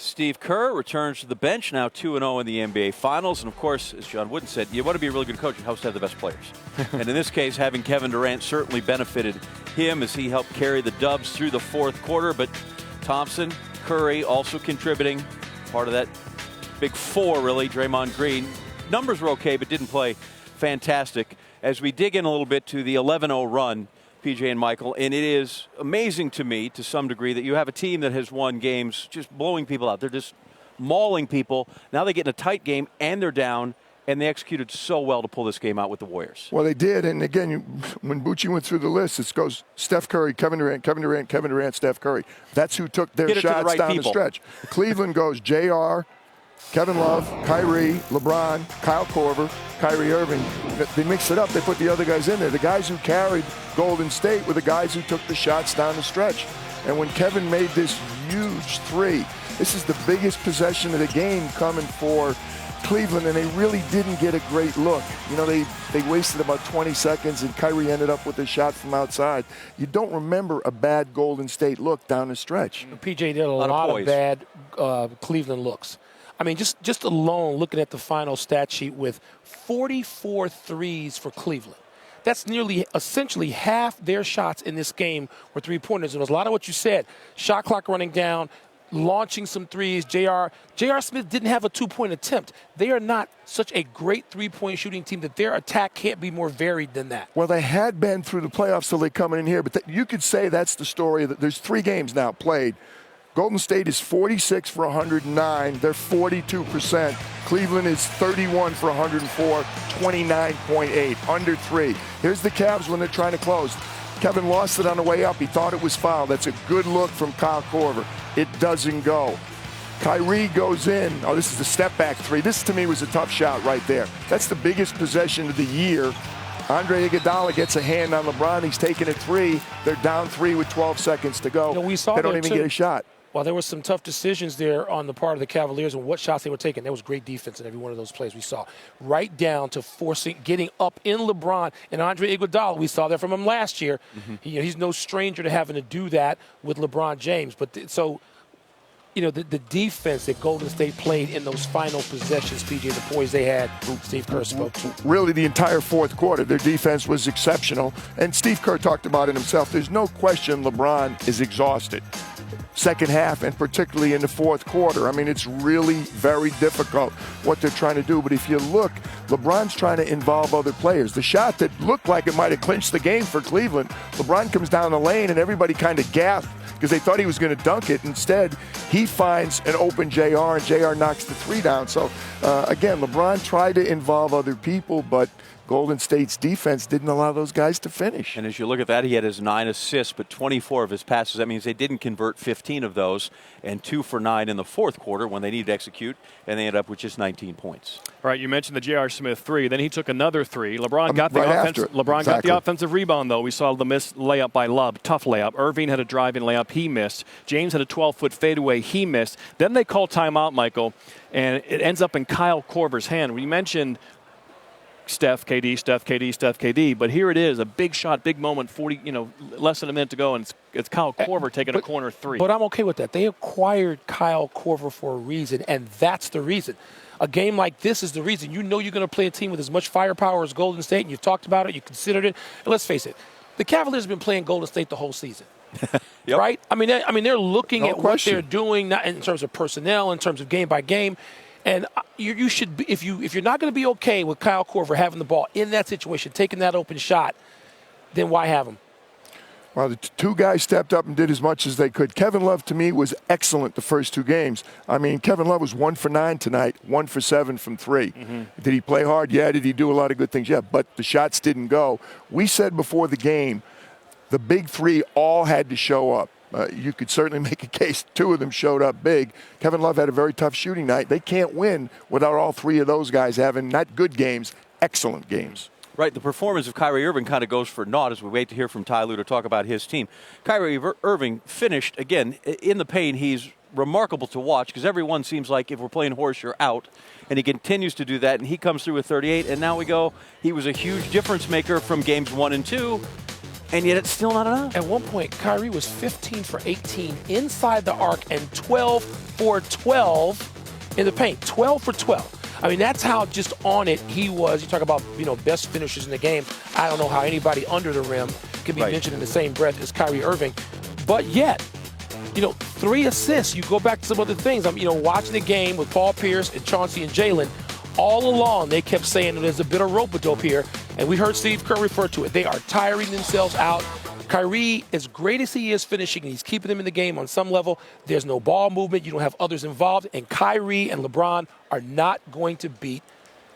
Steve Kerr returns to the bench, now 2-0 in the NBA Finals. And, of course, as John Wooden said, you want to be a really good coach, you have to have the best players. And in this case, having Kevin Durant certainly benefited him as he helped carry the Dubs through the fourth quarter. But Thompson, Curry also contributing, part of that big four, really. Draymond Green. Numbers were okay, but didn't play fantastic. As we dig in a little bit to the 11-0 run, PJ and Michael, and it is amazing to me to some degree that you have a team that has won games just blowing people out. They're just mauling people. Now they get in a tight game and they're down, and they executed so well to pull this game out with the Warriors. Well, they did, and again, when Bucci went through the list, it goes Steph Curry, Kevin Durant, Kevin Durant, Kevin Durant, Steph Curry. That's who took their shots down the stretch. Cleveland goes JR, Kevin Love, Kyrie, LeBron, Kyle Korver, Kyrie Irving. They mixed it up. They put the other guys in there. The guys who carried Golden State were the guys who took the shots down the stretch. And when Kevin made this huge three, this is the biggest possession of the game coming for Cleveland, and they really didn't get a great look. You know, they wasted about 20 seconds, and Kyrie ended up with a shot from outside. You don't remember a bad Golden State look down the stretch. PJ did a lot of bad Cleveland looks. I mean, just alone looking at the final stat sheet with 44 threes for Cleveland. That's nearly, essentially half their shots in this game were three-pointers. And it was a lot of what you said. Shot clock running down, launching some threes. J.R. Smith didn't have a two-point attempt. They are not such a great three-point shooting team that their attack can't be more varied than that. Well, they had been through the playoffs till they come in here. But you could say that's the story. That there's 3 games now played. Golden State is 46 for 109. They're 42%. Cleveland is 31 for 104, 29.8, under 3. Here's the Cavs when they're trying to close. Kevin lost it on the way up. He thought it was foul. That's a good look from Kyle Korver. It doesn't go. Kyrie goes in. Oh, this is a step-back three. This, to me, was a tough shot right there. That's the biggest possession of the year. Andre Iguodala gets a hand on LeBron. He's taking a 3. They're down 3 with 12 seconds to go. You know, we saw they don't even get a shot. Well, there were some tough decisions there on the part of the Cavaliers and what shots they were taking. There was great defense in every one of those plays we saw. Right down to getting up in LeBron and Andre Iguodala. We saw that from him last year. Mm-hmm. He's no stranger to having to do that with LeBron James. But the defense that Golden State played in those final possessions, PJ, the poise they had, Steve Kerr spoke to. Really, the entire fourth quarter, their defense was exceptional. And Steve Kerr talked about it himself. There's no question LeBron is exhausted. Second half, and particularly in the fourth quarter. I mean, it's really very difficult what they're trying to do. But if you look, LeBron's trying to involve other players. The shot that looked like it might have clinched the game for Cleveland, LeBron comes down the lane and everybody kind of gasped because they thought he was going to dunk it. Instead, he finds an open JR, and JR knocks the 3 down. So, again, LeBron tried to involve other people, but Golden State's defense didn't allow those guys to finish. And as you look at that, he had his 9 assists, but 24 of his passes. That means they didn't convert 15 of those, and 2 for 9 in the fourth quarter when they needed to execute, and they ended up with just 19 points. All right, you mentioned the J.R. Smith 3. Then he took another 3. LeBron got the got the offensive rebound, though. We saw the missed layup by Love, tough layup. Irving had a drive-in layup, he missed. James had a 12-foot fadeaway, he missed. Then they called timeout, Michael, and it ends up in Kyle Korver's hand. We mentioned Steph, KD, but here it is, a big shot, big moment, less than a minute to go, and it's Kyle Korver taking a corner 3. But I'm okay with that. They acquired Kyle Korver for a reason, and that's the reason. A game like this is the reason. You know you're going to play a team with as much firepower as Golden State, and you've talked about it, you considered it. And let's face it, the Cavaliers have been playing Golden State the whole season. Yep. Right? I mean, they're looking at what they're doing, not in terms of personnel, in terms of game by game. And you should be, if you're not going to be okay with Kyle Korver having the ball in that situation, taking that open shot, then why have him? Well, the 2 guys stepped up and did as much as they could. Kevin Love, to me, was excellent the first 2 games. I mean, Kevin Love was 1 for 9 tonight, 1 for 7 from 3. Mm-hmm. Did he play hard? Yeah. Did he do a lot of good things? Yeah. But the shots didn't go. We said before the game, the big 3 all had to show up. You could certainly make a case 2 of them showed up big. Kevin Love had a very tough shooting night. They can't win without all 3 of those guys having not good games, excellent games. Right, the performance of Kyrie Irving kind of goes for naught as we wait to hear from Ty Lue to talk about his team. Kyrie Irving finished, again, in the paint. He's remarkable to watch because everyone seems like if we're playing horse, you're out. And he continues to do that, and he comes through with 38. And now we go, he was a huge difference maker from games 1 and 2. And yet it's still not enough. At one point, Kyrie was 15 for 18 inside the arc and 12 for 12 in the paint. 12 for 12. I mean, that's how just on it he was. You talk about, best finishers in the game. I don't know how anybody under the rim can be mentioned in the same breath as Kyrie Irving. But yet, 3 assists. You go back to some other things. I'm, watching the game with Paul Pierce and Chauncey and Jalen. All along, they kept saying there's a bit of rope-a-dope here, and we heard Steve Kerr refer to it. They are tiring themselves out. Kyrie, as great as he is finishing, and he's keeping them in the game on some level, there's no ball movement. You don't have others involved, and Kyrie and LeBron are not going to beat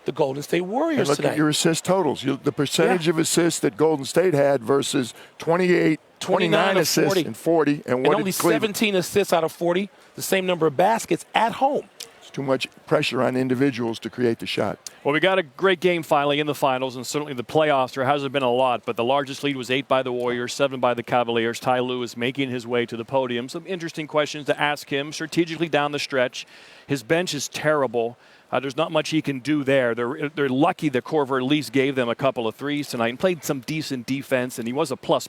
the Golden State Warriors tonight. Look at your assist totals. The percentage of assists that Golden State had versus 28, 29 assists and 40. And only 17 assists out of 40, the same number of baskets at home. Too much pressure on individuals to create the shot. Well, we got a great game finally in the finals, and certainly the playoffs. There hasn't been a lot, but the largest lead was 8 by the Warriors, 7 by the Cavaliers. Ty Lue is making his way to the podium. Some interesting questions to ask him strategically down the stretch. His bench is terrible. There's not much he can do there. They're lucky that Korver at least gave them a couple of threes tonight and played some decent defense, and he was a plus